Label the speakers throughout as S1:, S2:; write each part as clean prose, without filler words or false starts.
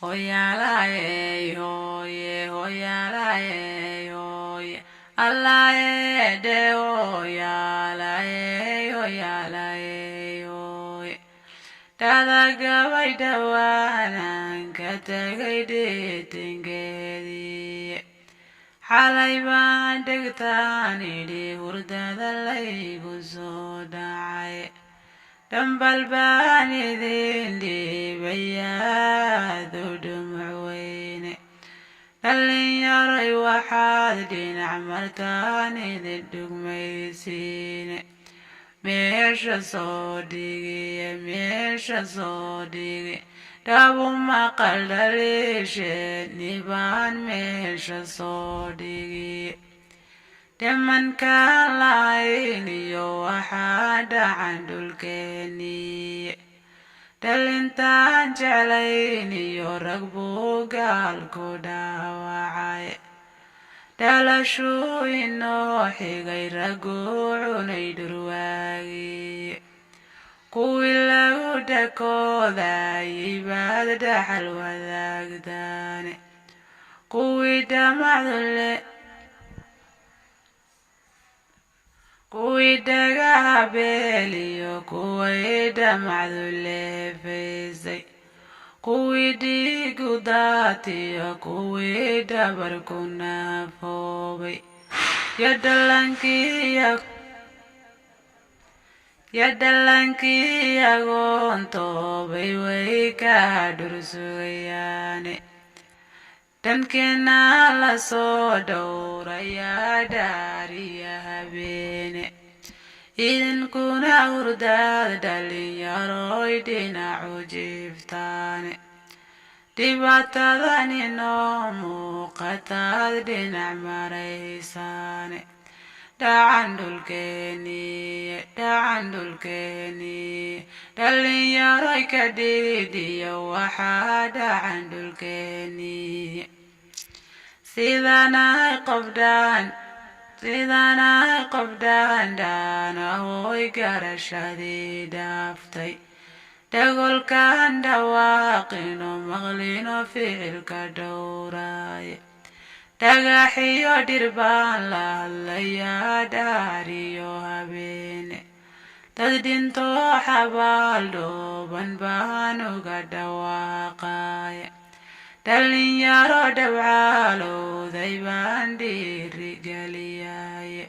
S1: Hoyalaye, hoye, hoyalaye, hoye. Alaye, de hoyalaye, hoyalaye, hoye. Dadagabay dawanan katagay ditingedi. Xalay baan dhegtaan idhi hurdada laygu soo dhacay. Dambal baan idin dhiibayaa dudhumuc weyne. Dhalinyaray waxaad dhinac martaan idin dhugmaysiine. Meesha soo dhigi dhabu maqal dhaliishe nibaan meesha soo dhigi. Dhimankaan lahayn iyo waxaa dhacan dhulkeennii. Dhalintaan jeclayn iyo rag buu gaalku dhaawacay. Dhalashuu inoo xigay raguu cunay dhurwaagii. Kuwii lagu dhakoodayay baad dhaxal wadaagtaane. Kuwii dhagaha beeliyo kuwii dhamacdu leefaysay. Kuwii dhiigu daatiyo kuwii dhabarku naafoobay. Ya dhalankii agoontoobay way ka dhursugayaane. Dhankeena la soo dhowrayaa dhaariya habeene. Idinkuna hurdaad dhalinyaroy dhinacu jiiftaane. Dhibaatadan inoo muuqataad dhinac maraysaane. Dhacan dhulkeennii. Dhalinyaroy ka dhiidhiyo waxaa dhacan dhulkeennii. Sidanahay qof dhaandhaanahoy garashadii dhaaftay. Dhagolkaan dhawaaqino maqlino ficilka dhowraaye. Dhagaxiyo dhirbaan la hadlayaa dhaariyo habeene. Dad dhintoo xabaal dhooban baan uga dhawaaqaye. Dhalinyaro dhabcaalowday baan dhiirigeliyaye.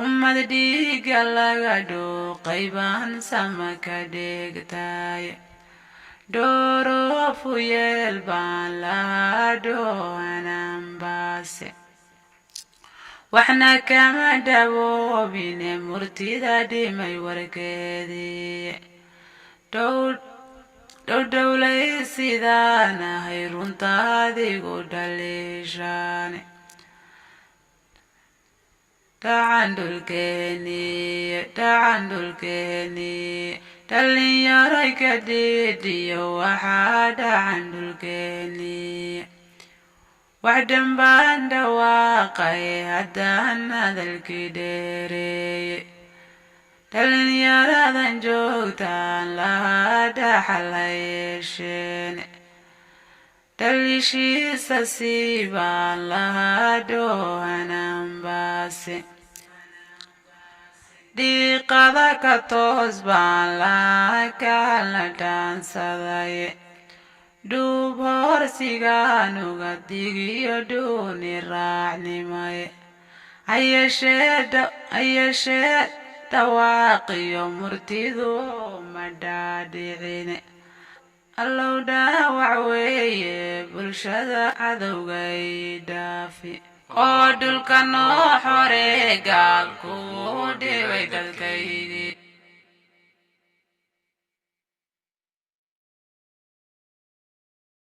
S1: Ummad dhiiga laga dhuuqay baan sama ka dhigtaye. Dooroofu yeel baan lahaa dhoohanaan baase. Waxna kama dhaboobine murtida dhimay warkeedii. Dhowdhowlay sidaanahay runtaadigu dhaliishaane. Dhacan dhulkeennii. Dhalinyaroy ka dhiidhiyo waxaa dhacan dhulkeennii. Wax dhanbaan dhawaaqay haddaan hadalkii dheereeye. Dhalinyaradan joogtaan lahaa dhaxal ha yeesheene. Dhalishiisa sii baan lahaa dhoohanaan baase. Dhiiqada ka toos baan lahaa kaalna dhaansadaye. Dhuub horsigaan uga digiyo dhuuni raacnimaye. Hayeshee dhawaaqiyo murtidu ma dhaadhicine. Allow dhaawac weeye bulshada cadowgay dhaafi. Oo dhulka noo xoree gaalku dhibay dadkayga.